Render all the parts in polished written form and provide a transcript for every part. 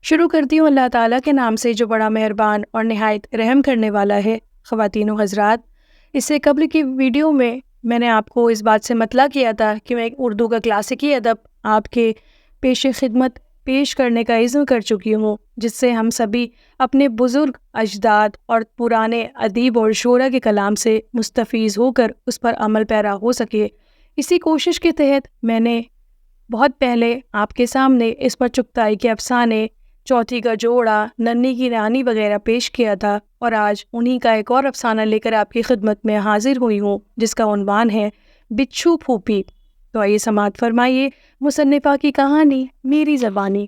شروع کرتی ہوں اللہ تعالیٰ کے نام سے جو بڑا مہربان اور نہایت رحم کرنے والا ہے۔ خواتین و حضرات، اس سے قبل کی ویڈیو میں نے آپ کو اس بات سے مطلع کیا تھا کہ میں ایک اردو کا کلاسیکی ادب آپ کے پیش خدمت پیش کرنے کا عزم کر چکی ہوں، جس سے ہم سبھی اپنے بزرگ اجداد اور پرانے ادیب اور شعراء کے کلام سے مستفیض ہو کر اس پر عمل پیرا ہو سکے۔ اسی کوشش کے تحت میں نے بہت پہلے آپ کے سامنے اس پر چغتائی کے افسانے، چوتھی کا جوڑا، ننھی کی رانی وغیرہ پیش کیا تھا، اور آج انہی کا ایک اور افسانہ لے کر آپ کی خدمت میں حاضر ہوئی ہوں، جس کا عنوان ہے بچھو پھوپھی۔ تو آئیے سماعت فرمائیے مصنفہ کی کہانی میری زبانی۔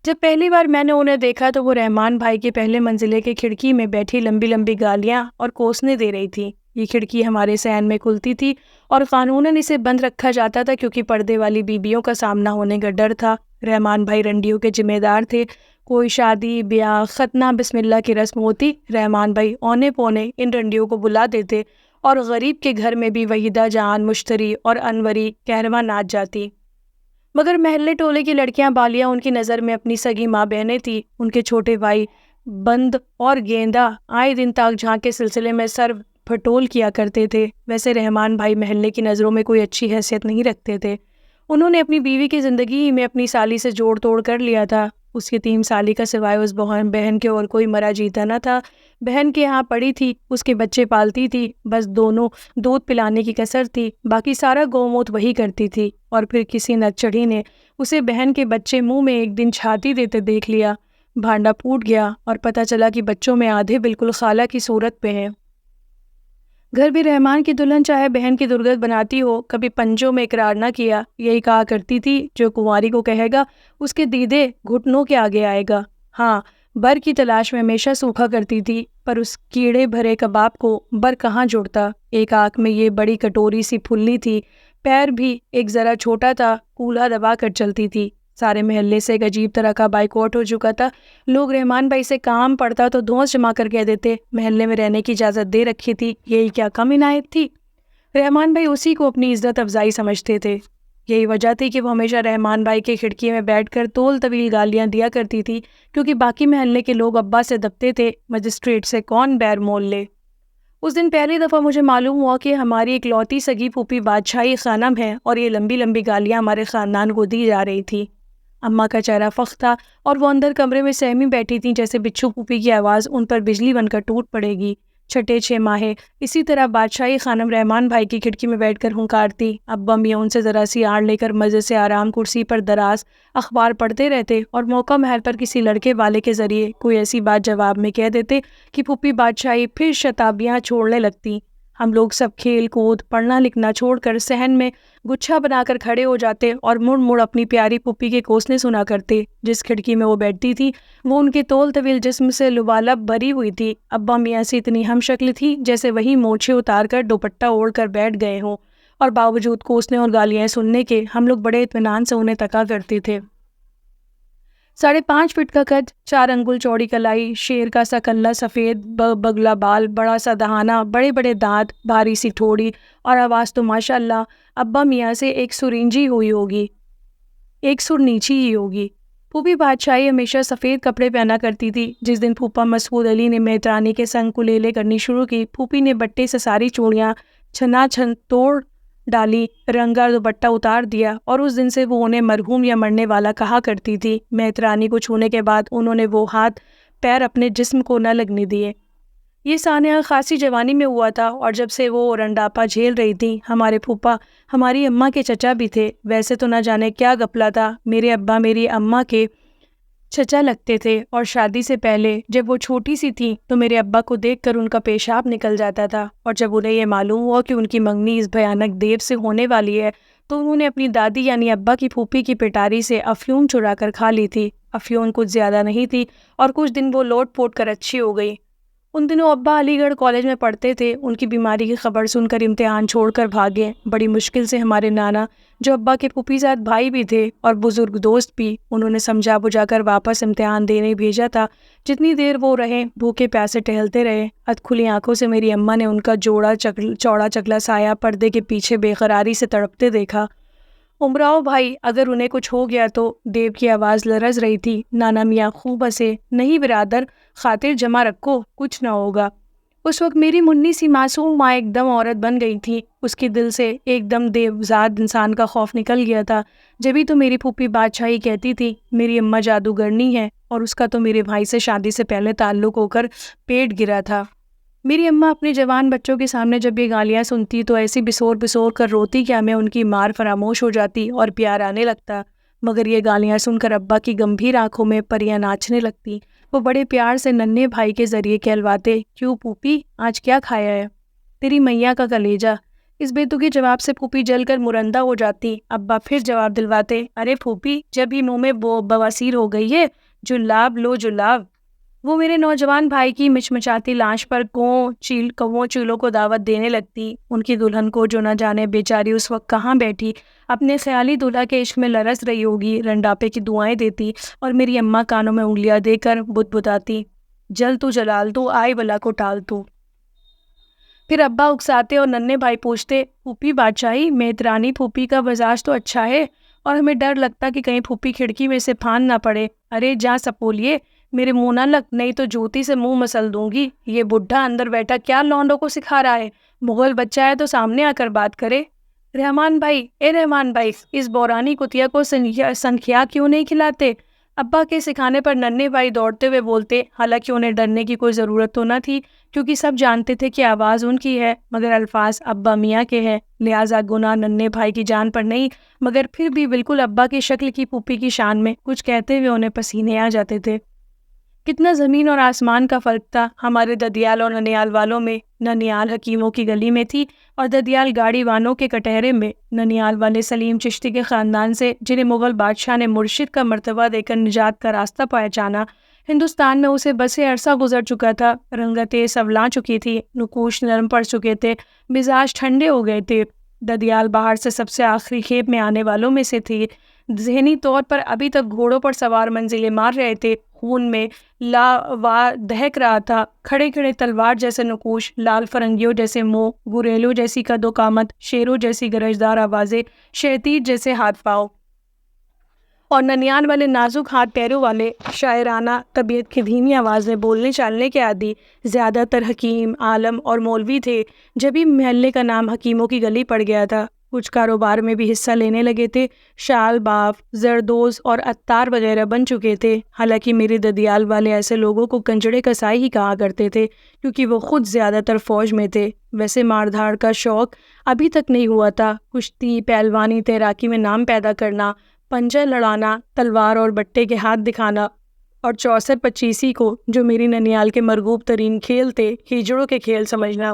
جب پہلی بار میں نے انہیں دیکھا تو وہ رحمان بھائی کے پہلے منزلے کے کھڑکی میں بیٹھی لمبی لمبی گالیاں اور کوسنے دے رہی تھی۔ یہ کھڑکی ہمارے صحن میں کھلتی تھی اور قانوناً اسے بند رکھا جاتا تھا کیونکہ پردے والی بیویوں کا سامنا ہونے کا ڈر تھا۔ رحمان بھائی رنڈیوں کے ذمہ دار تھے۔ کوئی شادی، بیاہ، ختنہ، بسم اللہ کی رسم ہوتی، رحمان بھائی اونے پونے ان رنڈیوں کو بلا دیتے اور غریب کے گھر میں بھی وحیدہ جان، مشتری اور انوری کہرواں ناچ جاتی۔ مگر محلے ٹولے کی لڑکیاں بالیاں ان کی نظر میں اپنی سگی ماں بہنیں تھیں۔ ان کے چھوٹے بھائی بند اور گیندا آئے دن تاک جھانک کے سلسلے میں سر پھٹول کیا کرتے تھے۔ ویسے رحمان بھائی محلے کی نظروں میں کوئی اچھی حیثیت نہیں رکھتے تھے۔ انہوں نے اپنی بیوی کی زندگی ہی میں اپنی سالی سے جوڑ توڑ کر لیا تھا۔ اس کی تین سالی کا سوائے اس بہن کے اور کوئی مرا جیتا نہ تھا۔ بہن کے ہاں پڑی تھی، اس کے بچے پالتی تھی، بس دونوں دودھ پلانے کی کسر تھی، باقی سارا گوموت وہی کرتی تھی۔ اور پھر کسی نک چڑھی نے اسے بہن کے بچے منہ میں ایک دن چھاتی دیتے دیکھ لیا۔ بھانڈا پھوٹ گیا اور پتہ چلا کہ بچوں میں آدھے بالکل خالہ کی صورت پہ ہیں۔ گھر بھی رحمان کی دلہن چاہے بہن کی درگت بناتی ہو، کبھی پنجوں میں اقرار نہ کیا۔ یہی کہا کرتی تھی، جو کنواری کو کہے گا اس کے دیدے گھٹنوں کے آگے آئے گا۔ ہاں، بر کی تلاش میں ہمیشہ سوکھا کرتی تھی، پر اس کیڑے بھرے کباب کو بر کہاں جوڑتا۔ ایک آنکھ میں یہ بڑی کٹوری سی پھلی تھی، پیر بھی ایک ذرا چھوٹا تھا، کولہا دبا کر چلتی تھی۔ سارے محلے سے ایک عجیب طرح کا بائیکاٹ ہو چکا تھا۔ لوگ رحمان بھائی سے کام پڑتا تو دھونس جما کر کہہ دیتے، محلے میں رہنے کی اجازت دے رکھی تھی، یہی کیا کم عنایت تھی۔ رحمان بھائی اسی کو اپنی عزت افزائی سمجھتے تھے۔ یہی وجہ تھی کہ وہ ہمیشہ رحمان بھائی کے کھڑکی میں بیٹھ کر طول طویل گالیاں دیا کرتی تھی، کیونکہ باقی محلے کے لوگ ابا سے دبتے تھے، مجسٹریٹ سے کون بیر مول لے۔ اس دن پہلی دفعہ مجھے معلوم ہوا کہ ہماری اکلوتی سگی پھوپھی بادشاہی خانم ہے اور یہ لمبی لمبی گالیاں ہمارے خاندان کو دی جا رہی تھی۔ اماں کا چہرہ فخ تھا اور وہ اندر کمرے میں سہمی بیٹھی تھیں، جیسے بچھو پھوپھی کی آواز ان پر بجلی بن کر ٹوٹ پڑے گی۔ چھٹے 6 ماہے اسی طرح بادشاہی خانم رحمان بھائی کی کھڑکی میں بیٹھ کر ہنکارتی۔ ابا میاں ان سے ذرا سی آڑ لے کر مزے سے آرام کرسی پر دراز اخبار پڑھتے رہتے اور موقع محل پر کسی لڑکے والے کے ذریعے کوئی ایسی بات جواب میں کہہ دیتے کہ پھوپھی بادشاہی پھر شتابیاں چھوڑنے لگتی۔ ہم لوگ سب کھیل کود، پڑھنا لکھنا چھوڑ کر صحن میں گچھا بنا کر کھڑے ہو جاتے اور مڑ مڑ اپنی پیاری پھوپھی کے کوسنے سنا کرتے۔ جس کھڑکی میں وہ بیٹھتی تھی وہ ان کے طول طویل جسم سے لبالب بھری ہوئی تھی۔ ابا میاں سے اتنی ہم شکل تھی جیسے وہی مونچھیں اتار کر دوپٹہ اوڑھ کر بیٹھ گئے ہوں، اور باوجود کوسنے اور گالیاں سننے کے ہم لوگ بڑے اطمینان سے انہیں تکا کرتے تھے۔ 5.5 فٹ کا قد، 4 انگل چوڑی کلائی، شیر کا سا کلہ، سفید بگلا بال، بڑا سا دہانہ، بڑے بڑے دانت، بھاری سی ٹھوڑی، اور آواز تو ماشاء اللہ ابا میاں سے ایک سر اینچی ہوئی ہوگی، ایک سر نیچی ہی ہوگی۔ پھوپھی بادشاہی ہمیشہ سفید کپڑے پہنا کرتی تھی۔ جس دن پھوپھا مسعود علی نے مہترانی کے سنگ کلیلے کرنی شروع کی، پھوپھی نے بٹے سے ساری چوڑیاں چھنا چھن توڑ ڈالی، رنگا دوپٹہ اتار دیا، اور اس دن سے وہ انہیں مرحوم یا مرنے والا کہا کرتی تھی۔ مہترانی کو چھونے کے بعد انہوں نے وہ ہاتھ پیر اپنے جسم کو نہ لگنے دیے۔ یہ سانحہ خاصی جوانی میں ہوا تھا، اور جب سے وہ رنڈاپا جھیل رہی تھی، ہمارے پھوپھا ہماری اماں کے چچا بھی تھے۔ ویسے تو نہ جانے کیا گپلا تھا، میرے ابا میری اماں کے چچا لگتے تھے، اور شادی سے پہلے جب وہ چھوٹی سی تھیں تو میرے ابا کو دیکھ کر ان کا پیشاب نکل جاتا تھا، اور جب انہیں یہ معلوم ہوا کہ ان کی منگنی اس بھیانک دیو سے ہونے والی ہے تو انہوں نے اپنی دادی یعنی ابا کی پھوپھی کی پٹاری سے افیون چرا کر کھا لی تھی۔ افیون کچھ زیادہ نہیں تھی اور کچھ دن وہ لوٹ پوٹ کر اچھی ہو گئی۔ ان دنوں ابا علی گڑھ کالج میں پڑھتے تھے۔ ان کی بیماری کی خبر سن کر امتحان چھوڑ کر بھاگے۔ بڑی مشکل سے ہمارے نانا، جو ابا کے پھوپھی زاد بھائی بھی تھے اور بزرگ دوست بھی، انہوں نے سمجھا بجھا کر واپس امتحان دینے بھیجا تھا۔ جتنی دیر وہ رہے بھوکے پیاسے ٹہلتے رہے۔ ادھ کھلی آنکھوں سے میری اماں نے ان کا چوڑا چکلا سایہ پردے کے پیچھے بے قراری سے تڑپتے دیکھا۔ امراؤ بھائی اگر انہیں کچھ ہو گیا تو؟ دیو کی آواز لرز رہی تھی۔ نانا میاں خوب ہنسے۔ نہیں برادر، خاطر جمع رکھو، کچھ نہ ہوگا۔ اس وقت میری منی سی معصوم ماں ایک دم عورت بن گئی تھی۔ اس کے دل سے ایک دم دیوزاد انسان کا خوف نکل گیا تھا۔ جبھی تو میری پھوپھی بادشاہی کہتی تھی میری اماں جادوگرنی ہے، اور اس کا تو میرے بھائی سے شادی سے پہلے تعلق ہو کر پیٹ گرا تھا۔ میری اماں اپنے جوان بچوں کے سامنے جب یہ گالیاں سنتی تو ایسی بسور بسور کر روتی کہ ہمیں ان کی مار فراموش ہو جاتی اور پیار آنے لگتا، مگر یہ گالیاں سن کر ابا کی گمبھیر آنکھوں میں پریاں ناچنے لگتی۔ وہ بڑے پیار سے ننھے بھائی کے ذریعے کہلواتے، کیوں پھوپھی، آج کیا کھایا ہے؟ تیری میاں کا کلیجہ۔ اس بیتوکی جواب سے پھوپھی جل کر مرندہ ہو جاتی۔ ابا پھر جواب دلواتے، ارے پھوپھی، جب ہی منہ میں بواسیر ہو گئی ہے، جلاب لو جلاب۔ وہ میرے نوجوان بھائی کی مچمچاتی لاش پر کووں چیلوں کو دعوت دینے لگتی۔ ان کی دلہن کو جو نہ جانے بیچاری اس وقت کہاں بیٹھی اپنے خیالی دولہا کے عشق میں لرز رہی ہوگی، رنڈاپے کی دعائیں دیتی، اور میری اماں کانوں میں انگلیاں دے کر بتاتی، جل تو جلال تو، آئے بلا کو ٹال تو۔ پھر ابا اکساتے اور ننھے بھائی پوچھتے، پھوپھی بادشاہی، میترانی پھوپھی کا مزاج تو اچھا ہے، اور ہمیں ڈر لگتا کہ کہیں پھوپھی کھڑکی میں سے پھان نہ پڑے۔ ارے جاں سپولیے، میرے منہ نہ لگ، نہیں تو جوتی سے منہ مسل دوں گی۔ یہ بڈھا اندر بیٹھا کیا لونڈوں کو سکھا رہا ہے؟ مغل بچہ ہے تو سامنے آ کر بات کرے۔ رحمان بھائی، اے رحمان بھائی، اس بورانی کتیا کو سنکھیا کیوں نہیں کھلاتے؟ ابا کے سکھانے پر ننھے بھائی دوڑتے ہوئے بولتے، حالانکہ انہیں ڈرنے کی کوئی ضرورت تو نہ تھی، کیونکہ سب جانتے تھے کہ آواز ان کی ہے، مگر الفاظ ابا میاں کے ہیں، لہٰذا گناہ ننھے بھائی کی جان پر نہیں، مگر پھر بھی بالکل ابا کی شکل کی پھوپھی کی شان میں کچھ کہتے ہوئے انہیں پسینے آ جاتے تھے۔ کتنا زمین اور آسمان کا فرق تھا ہمارے ددیال اور ننیال والوں میں۔ ننیال حکیموں کی گلی میں تھی اور ددیال گاڑی وانوں کے کٹہرے میں۔ ننیال والے سلیم چشتی کے خاندان سے، جنہیں مغل بادشاہ نے مرشد کا مرتبہ دے کر نجات کا راستہ پہچانا، ہندوستان میں اسے بسے عرصہ گزر چکا تھا، رنگتیں سنولا چکی تھی، نقوش نرم پڑ چکے تھے، مزاج ٹھنڈے ہو گئے تھے۔ ددیال باہر سے سب سے آخری کھیپ میں آنے والوں میں سے تھی۔ ذہنی طور پر ابھی تک گھوڑوں پر سوار منزلیں مار رہے تھے، خون میں لاوا دہک رہا تھا، کھڑے کھڑے تلوار جیسے نقوش، لال فرنگیوں جیسے منہ، گریلوں جیسی قد و قامت، شیروں جیسی گرجدار آوازیں، شیطیر جیسے ہاتھ پاؤں، اور ننیال والے نازک ہاتھ پیروں والے، شاعرانہ طبیعت کی دھیمی آواز میں بولنے چالنے کے عادی، زیادہ تر حکیم، عالم اور مولوی تھے۔ جبھی محلے کا نام حکیموں کی گلی پڑ گیا تھا، کچھ کاروبار میں بھی حصہ لینے لگے تھے، شال باف، زردوز اور عطار وغیرہ بن چکے تھے۔ حالانکہ میرے ددیال والے ایسے لوگوں کو کنجڑے کسائی ہی کہا کرتے تھے، کیونکہ وہ خود زیادہ تر فوج میں تھے۔ ویسے مار دھاڑ کا شوق ابھی تک نہیں ہوا تھا، کشتی، پہلوانی، تیراکی میں نام پیدا کرنا، پنجہ لڑانا، تلوار اور بٹے کے ہاتھ دکھانا، اور 64-25 کو، جو میری ننیال کے مرغوب ترین کھیل تھے، ہیجڑوں کے کھیل سمجھنا۔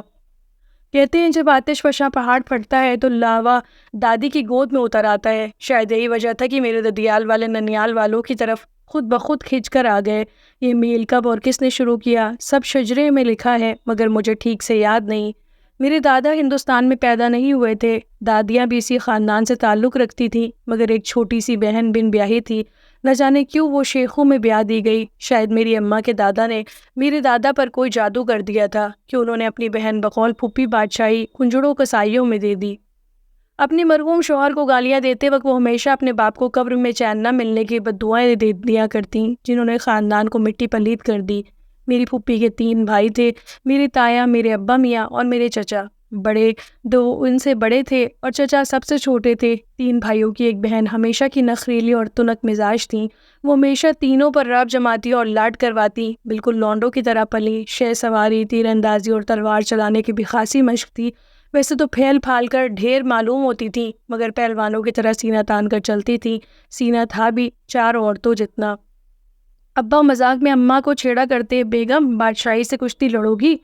کہتے ہیں جب آتش فشاں پہاڑ پھٹتا ہے تو لاوا دادی کی گود میں اتر آتا ہے۔ شاید یہی وجہ تھا کہ میرے ددیال والے ننیال والوں کی طرف خود بخود کھنچ کر آ گئے۔ یہ میل کب اور کس نے شروع کیا، سب شجرے میں لکھا ہے، مگر مجھے ٹھیک سے یاد نہیں۔ میرے دادا ہندوستان میں پیدا نہیں ہوئے تھے، دادیاں بھی اسی خاندان سے تعلق رکھتی تھیں، مگر ایک چھوٹی سی بہن بن بیاہی تھی، نہ جانے کیوں وہ شیخوں میں بیاہ دی گئی۔ شاید میری اماں کے دادا نے میرے دادا پر کوئی جادو کر دیا تھا کہ انہوں نے اپنی بہن بقول پھوپھی بادشاہی کنجڑوں کسائیوں میں دے دی۔ اپنے مرحوم شوہر کو گالیاں دیتے وقت وہ ہمیشہ اپنے باپ کو قبر میں چین نہ ملنے کی بددعائیں دے دیا کرتیں، جنہوں نے خاندان کو مٹی پلیت کر دی۔ میری پھوپھی کے 3 بھائی تھے، میری تایا، میرے ابا میاں اور میرے چچا۔ بڑے 2 ان سے بڑے تھے اور چچا سب سے چھوٹے تھے۔ 3 بھائیوں کی ایک بہن ہمیشہ کی نخریلی اور تنک مزاج تھیں۔ وہ ہمیشہ تینوں پر رعب جماتی اور لاڈ کرواتی، بالکل لونڈوں کی طرح پلی۔ شہ سواری، تیر اندازی اور تلوار چلانے کی بھی خاصی مشق تھی۔ ویسے تو پھیل پھال کر ڈھیر معلوم ہوتی تھی، مگر پہلوانوں کی طرح سینہ تان کر چلتی تھی۔ سینہ تھا بھی 4 عورتوں جتنا۔ ابا مذاق میں اماں کو چھیڑا کرتے، بیگم بادشاہی سے کشتی لڑو گی؟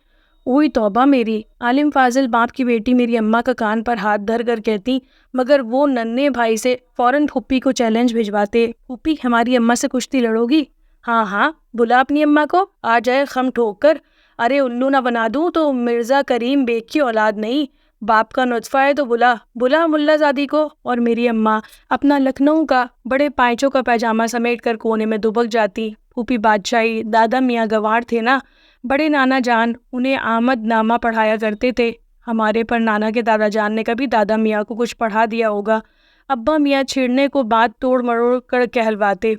اوئی توبہ میری! عالم فاضل باپ کی بیٹی میری اماں کا کان پر ہاتھ دھر کر کہتی، مگر وہ ننھے بھائی سے فوراً پھوپھی کو چیلنج بھجواتے، پھوپھی ہماری اماں سے کشتی لڑو گی؟ ہاں ہاں، بلا اپنی اماں کو، آ جائے خم ٹھوک کر۔ ارے الو نہ بنا دوں تو مرزا کریم بیگ کی اولاد نہیں، باپ کا نطفہ ہے تو بلا ملا زادی کو۔ اور میری اماں اپنا لکھنؤ کا بڑے پائچوں کا پیجامہ سمیٹ کر کونے میں دبک جاتی۔ پھوپھی بادشاہی، دادا میاں گوار تھے نا، بڑے نانا جان انہیں آمد نامہ پڑھایا کرتے تھے۔ ہمارے پر نانا کے دادا جان نے کبھی دادا میاں کو کچھ پڑھا دیا ہوگا؟ ابا میاں چھیڑنے کو بات توڑ مروڑ کر کہلواتے،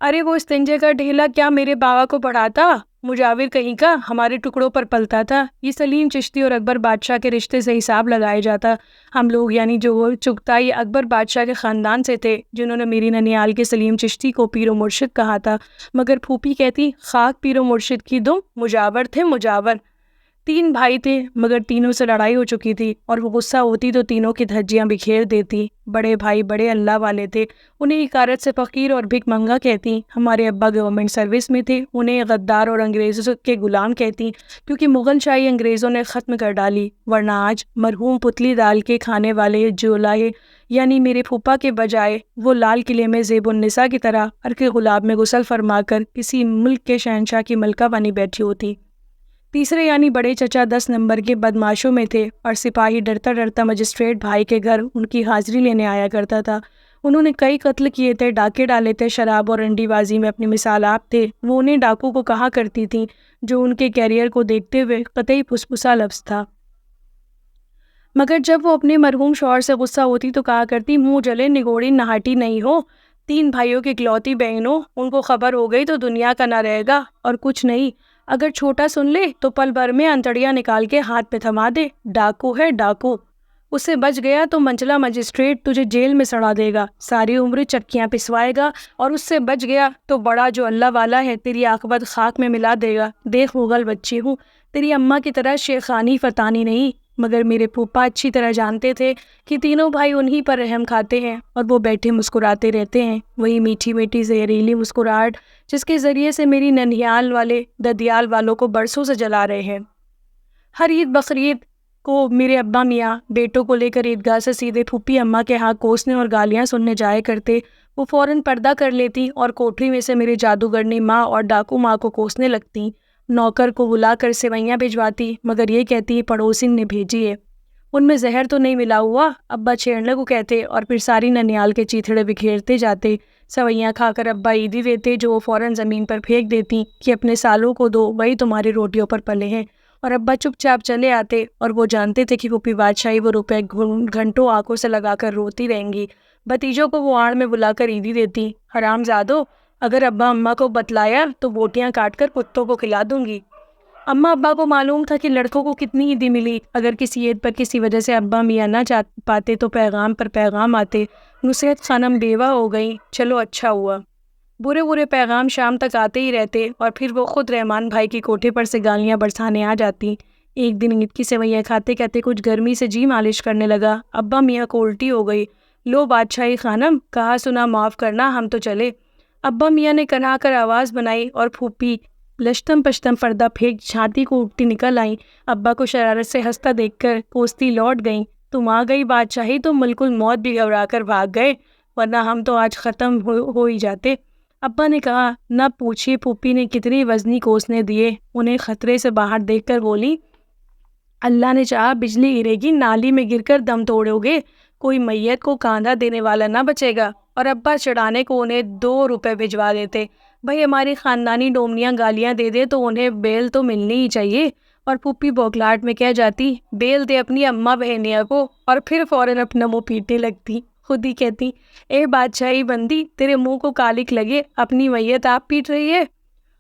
ارے وہ استنجے کا ڈھیلا کیا میرے باوا کو پڑھاتا؟ مجاور کہیں کا ہمارے ٹکڑوں پر پلتا تھا۔ یہ سلیم چشتی اور اکبر بادشاہ کے رشتے سے حساب لگایا جاتا۔ ہم لوگ یعنی جو وہ چغتائی اکبر بادشاہ کے خاندان سے تھے جنہوں نے میری ننیال کے سلیم چشتی کو پیر و مرشد کہا تھا، مگر پھوپھی کہتی خاک پیر و مرشد کی دم، مجاور تھے مجاور۔ 3 بھائی تھے مگر تینوں سے لڑائی ہو چکی تھی اور وہ غصہ ہوتی تو تینوں کی دھجیاں بکھیر دیتی۔ بڑے بھائی بڑے اللہ والے تھے، انہیں حقارت سے فقیر اور بھک منگا کہتی۔ ہمارے ابا گورنمنٹ سروس میں تھے، انہیں غدار اور انگریزوں کے غلام کہتی، کیونکہ مغل شاہی انگریزوں نے ختم کر ڈالی، ورنہ آج مرحوم پتلی دال کے کھانے والے جولائے یعنی میرے پھوپھا کے بجائے وہ لال قلعے میں زیب النساء کی طرح عرق گلاب میں غسل فرما کر کسی ملک کے شہنشاہ کی ملکہ بنی بیٹھی ہوتی۔ تیسرے یعنی بڑے چچا 10 نمبر کے بدماشوں میں تھے اور سپاہی ڈرتا ڈرتا مجسٹریٹ بھائی کے گھر ان کی حاضری لینے آیا کرتا تھا۔ انہوں نے کئی قتل کیے تھے، ڈاکے ڈالے تھے، شراب اور انڈی بازی میں اپنی مثال آپ تھے۔ وہ انہیں ڈاکو کو کہا کرتی تھیں، جو ان کے کیریئر کو دیکھتے ہوئے قطعی پھسپھسا لفظ تھا، مگر جب وہ اپنے مرحوم شوہر سے غصہ ہوتی تو کہا کرتی منہ جلے نگوڑی نہاٹی نہیں ہو۔ 3 بھائیوں کی اکلوتی بہن ہو، ان کو خبر ہو گئی تو دنیا کا نہ رہے گا اور کچھ نہیں، اگر چھوٹا سن لے تو پل بھر میں انتڑیاں نکال کے ہاتھ پہ تھما دے۔ ڈاکو ہے ڈاکو، اس سے بچ گیا تو منچلا مجسٹریٹ تجھے جیل میں سڑا دے گا، ساری عمر چکیاں پسوائے گا، اور اس سے بچ گیا تو بڑا جو اللہ والا ہے تیری عاقبت خاک میں ملا دے گا۔ دیکھ مغل بچی ہوں، تیری اماں کی طرح شیخانی فتانی نہیں، مگر میرے پھوپھا اچھی طرح جانتے تھے کہ تینوں بھائی انہی پر رحم کھاتے ہیں اور وہ بیٹھے مسکراتے رہتے ہیں، وہی میٹھی میٹھی زہریلی مسکراہٹ جس کے ذریعے سے میری ننیال والے ددیال والوں کو برسوں سے جلا رہے ہیں۔ ہر عید بقرعید کو میرے ابا میاں بیٹوں کو لے کر عیدگاہ سے سیدھے پھوپھی اماں کے ہاں کوسنے اور گالیاں سننے جایا کرتے۔ وہ فوراً پردہ کر لیتی اور کوٹری میں سے میرے جادوگرنی ماں اور ڈاکو ماں کو کوسنے لگتی۔ نوکر کو بلا کر سوئیاں بھجواتی، مگر یہ کہتی پڑوسن نے بھیجی ہے، ان میں زہر تو نہیں ملا ہوا؟ ابا چھیڑنے کو کہتے اور پھر ساری ننیال کے چیتھڑے بکھیرتے جاتے۔ سوئیاں کھا کر ابا عیدی دیتے جو وہ فوراً زمین پر پھینک دیتی کہ اپنے سالوں کو دو، وہی تمہاری روٹیوں پر پلے ہیں، اور ابا چپ چاپ چلے آتے، اور وہ جانتے تھے کہ پھوپھی بادشاہی وہ روپے گھنٹوں آنکھوں سے لگا کر روتی رہیں گی۔ بھتیجوں کو وہ آڑ میں بلا کر عیدی دیتی، حرام زادو، اگر ابا اماں کو بتلایا تو بوٹیاں کاٹ کر کتوں کو کھلا دوں گی۔ اماں ابا کو معلوم تھا کہ لڑکوں کو کتنی عیدی ملی، اگر کسی عید پر کسی وجہ سے ابا میاں نہ جا پاتے تو پیغام پر پیغام آتے، نصرت خانم بیوہ ہو گئی، چلو اچھا ہوا۔ برے برے پیغام شام تک آتے ہی رہتے اور پھر وہ خود رحمان بھائی کی کوٹھے پر سے گالیاں برسانے آ جاتی۔ ایک دن عید کی سویاں کھاتے کہتے کچھ گرمی سے جی مالش کرنے لگا، ابا میاں کو الٹی ہو گئی، لو بادشاہی خانم، کہا سنا معاف کرنا، ہم تو چلے۔ ابا میاں نے کنا کر آواز بنائی اور پھوپھی لشتم پشتم پردہ پھینک چھاتی کو اٹھتی نکل آئیں۔ ابا کو شرارت سے ہنستا دیکھ کر کوستی لوٹ گئیں، تم آ گئی بادشاہی تو ملک الموت بھی گھبرا کر بھاگ گئے، ورنہ ہم تو آج ختم ہو ہی جاتے۔ ابا نے کہا نہ پوچھیے پھوپھی نے کتنی وزنی کوسنے دیے، انہیں خطرے سے باہر دیکھ کر بولی اللہ نے چاہا بجلی گرے گی، نالی میں گر کر دم توڑو گے، کوئی میت کو کاندھا دینے والا نہ بچے گا۔ اور ابا چڑھانے کو انہیں 2 روپے بھجوا دیتے، بھائی ہماری خاندانی ڈومنیاں گالیاں دے دے تو انہیں بیل تو ملنی ہی چاہیے۔ اور پھوپھی بوکلاٹ میں کہہ جاتی بیل دے اپنی اماں بہنیا کو، اور پھر فوراً اپنا منہ پیٹنے لگتی، خود ہی کہتی اے بادشاہی بندی، تیرے منہ کو کالک لگے، اپنی میت آپ پیٹ رہی ہے۔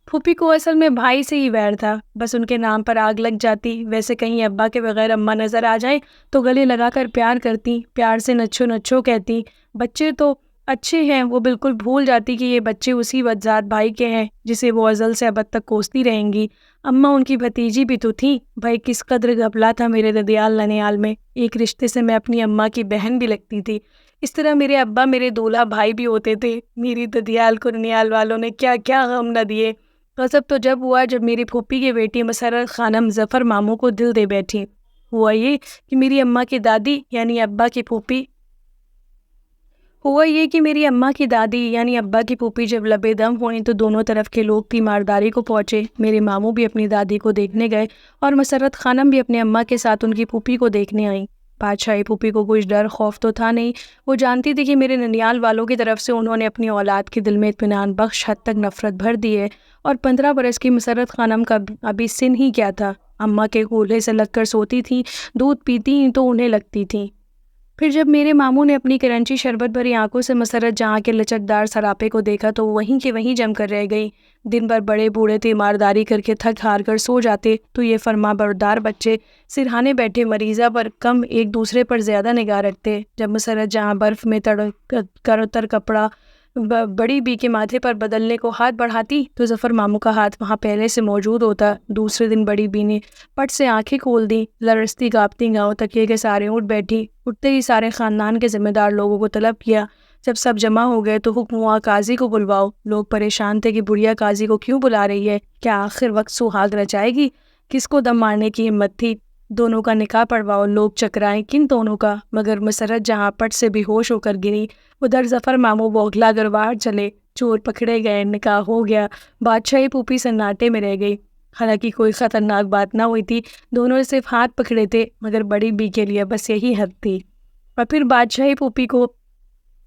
پھوپھی کو اصل میں بھائی سے ہی ویر تھا، بس ان کے نام پر آگ لگ جاتی۔ ویسے کہیں ابا کے بغیر اماں نظر آ جائیں تو گلے لگا کر پیار کرتی، پیار سے نچو نچو کہتی، بچے تو اچھے ہیں، وہ بالکل بھول جاتی کہ یہ بچے اسی بدذات بھائی کے ہیں جسے وہ ازل سے ابد تک کوستی رہیں گی۔ اماں ان کی بھتیجی بھی تو تھیں، بھائی کس قدر گھپلا تھا میرے ددیال ننیال میں، ایک رشتے سے میں اپنی اماں کی بہن بھی لگتی تھی۔ اس طرح میرے ابا میرے دولہا بھائی بھی ہوتے تھے۔ میری ددیال کو ننیال والوں نے کیا کیا غم نہ دیے۔ غضب تو جب ہوا جب میری پھوپھی کی بیٹی مسرت خانم ظفر ماموں کو دل دے بیٹھی۔ ہوا یہ کہ میری اماں کی دادی یعنی ابا کی پھوپھی جب لبے دم ہوئیں تو دونوں طرف کے لوگ تیمارداری کو پہنچے۔ میرے ماموں بھی اپنی دادی کو دیکھنے گئے اور مسرت خانم بھی اپنے اماں کے ساتھ ان کی پھوپھی کو دیکھنے آئیں۔ بادشاہی پھوپھی کو کچھ ڈر خوف تو تھا نہیں، وہ جانتی تھی کہ میرے ننیال والوں کی طرف سے انہوں نے اپنی اولاد کے دل میں اطمینان بخش حد تک نفرت بھر دی ہے، اور 15 برس کی مسرت خانم کا ابھی سن ہی کیا تھا۔ اماں کے کولہے سے لگ کر سوتی تھیں، دودھ پیتی تو انہیں لگتی تھیں پھر جب میرے ماموں نے اپنی کرنچی شربت بھری آنکھوں سے مسرت جہاں کے لچکدار سراپے کو دیکھا تو وہیں کے وہیں جم کر رہ گئی۔ دن بھر بڑے بوڑھے تیمارداری کر کے تھک ہار کر سو جاتے تو یہ فرما بردار بچے سرہانے بیٹھے مریضہ پر کم ایک دوسرے پر زیادہ نگاہ رکھتے۔ جب مسرت جہاں برف میں تر کپڑا بڑی بی کے ماتھے پر بدلنے کو ہاتھ بڑھاتی تو ظفر ماموں کا ہاتھ وہاں پہلے سے موجود ہوتا۔ دوسرے دن بڑی بی نے پٹ سے آنکھیں کھول دی، لرزتی کانپتی گاؤں تکیے کے سارے اٹھ بیٹھی۔ اٹھتے ہی سارے خاندان کے ذمہ دار لوگوں کو طلب کیا۔ جب سب جمع ہو گئے تو حکم ہوا قاضی کو بلواؤ۔ لوگ پریشان تھے کہ بڑھیا قاضی کو کیوں بلا رہی ہے، کیا آخر وقت سہاگ رچائے گی؟ کس کو دم مارنے کی ہمت تھی؟ دونوں کا نکاح پڑھواؤ۔ لوگ چکرائیں کن دونوں کا، مگر مسرت جہاں پٹ سے بے ہوش ہو کر گری، ادھر ظفر ماموں بوکھلا کر باہر چلے۔ چور پکڑے گئے، نکاح ہو گیا، بادشاہی پھوپھی سناٹے میں رہ گئی۔ حالانکہ کوئی خطرناک بات نہ ہوئی تھی، دونوں نے صرف ہاتھ پکڑے تھے، مگر بڑی بی کے لیے بس یہی حد تھی۔ اور پھر بادشاہی پھوپھی کو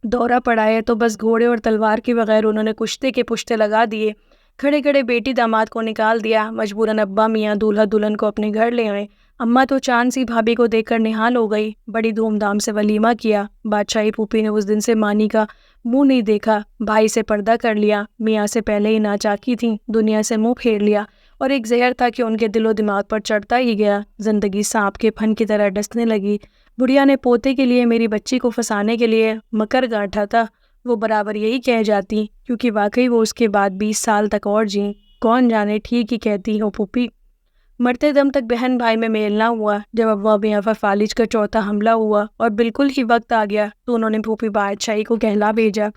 دورہ پڑا ہے تو بس گھوڑے اور تلوار کے بغیر انہوں نے کشتے کے پشتے لگا دیے۔ کھڑے کھڑے بیٹی داماد کو نکال دیا۔ مجبوراً ابا میاں دولہا دلہن کو اپنے گھر لے آئے۔ اماں تو چاند سی بھابھی کو دیکھ کر نہال ہو گئی۔ بڑی دھوم دھام سے ولیمہ کیا۔ بادشاہی پھوپھی نے اس دن سے مانی کا منہ نہیں دیکھا، بھائی سے پردہ کر لیا، میاں سے پہلے ہی ناچاکی تھیں، دنیا سے منہ پھیر لیا، اور ایک زہر تھا کہ ان کے دل و دماغ پر چڑھتا ہی گیا۔ زندگی سانپ کے پھن کی طرح ڈسنے لگی۔ بڑھیا نے پوتے کے لیے میری بچی کو پھنسانے کے لیے مکر گانٹھا تھا۔ وہ برابر یہی کہہ جاتی، کیونکہ واقعی وہ اس کے بعد 20 سال تک اور جیں۔ کون جانے ٹھیک ہی کہتی ہو پھوپھی۔ مرتے دم تک بہن بھائی میں میل نہ ہوا۔ جب ابا میاں پر فالج کا چوتھا حملہ ہوا اور بالکل ہی وقت آ گیا تو انہوں نے پھوپھی بادشاہی کو کہلا بھیجا،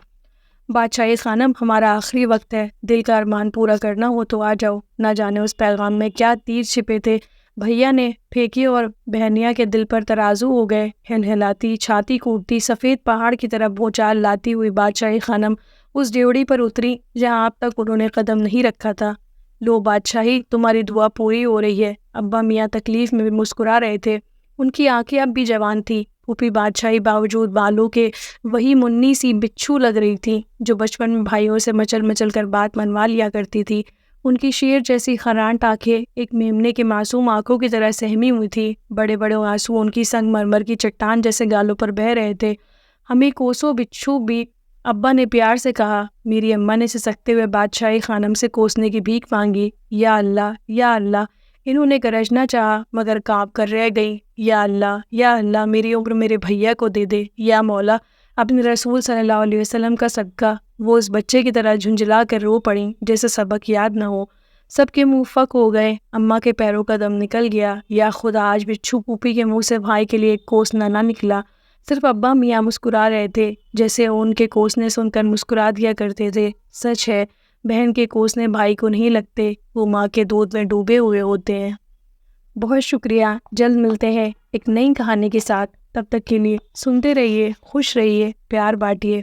بادشاہی خانم ہمارا آخری وقت ہے، دل کا ارمان پورا کرنا ہو تو آ جاؤ۔ نہ جانے اس پیغام میں کیا تیر چھپے تھے۔ بھیا نے پھینکی اور بہنیا کے دل پر ترازو ہو گئے۔ ہلہلاتی، چھاتی کوٹتی، سفید پہاڑ کی طرف بھونچال لاتی ہوئی بادشاہی خانم اس ڈیوڑی پر اتری جہاں اب تک انہوں نے قدم نہیں رکھا تھا۔ لو بادشاہی، تمہاری دعا پوری ہو رہی ہے۔ ابا میاں تکلیف میں بھی مسکرا رہے تھے، ان کی آنکھیں اب بھی جوان تھی۔ پھوپھی بادشاہی باوجود بالوں کے وہی منی سی بچھو لگ رہی تھی جو بچپن میں بھائیوں سے مچل مچل کر بات منوا لیا کرتی تھی۔ ان کی شیر جیسی خرانٹ آنکھیں ایک میمنے کے معصوم آنکھوں کی طرح سہمی ہوئی تھی۔ بڑے بڑے آنسو ان کی سنگ مرمر کی چٹان جیسے گالوں پر بہہ رہے تھے۔ ہمیں کوسو بچھو بھی، ابا نے پیار سے کہا۔ میری اماں نے سسکتے ہوئے بادشاہی خانم سے کوسنے کی بھیک مانگی۔ یا اللہ، یا اللہ، انہوں نے گرجنا چاہا مگر کانپ کر رہ گئی۔ یا اللہ، یا اللہ، میری عمر میرے بھیا کو دے دے۔ یا مولا، اپنے رسول صلی اللہ علیہ وسلم کا صدقہ۔ وہ اس بچے کی طرح جھنجھلا کر رو پڑیں جیسے سبق یاد نہ ہو۔ سب کے منہ فک ہو گئے۔ اماں کے پیروں کا دم نکل گیا۔ یا خدا، آج بچھو پھوپھی کے منہ سے بھائی کے لیے ایک کوسنا نہ نکلا۔ صرف ابا میاں مسکرا رہے تھے جیسے ان کے کوسنے سن کر مسکرا دیا کرتے تھے۔ سچ ہے، بہن کے کوسنے بھائی کو نہیں لگتے، وہ ماں کے دودھ میں ڈوبے ہوئے ہوتے ہیں۔ بہت شکریہ، جلد ملتے ہیں ایک نئی کہانی کے ساتھ۔ تب تک کے لیے سنتے رہیے، خوش رہیے، پیار بانٹیے۔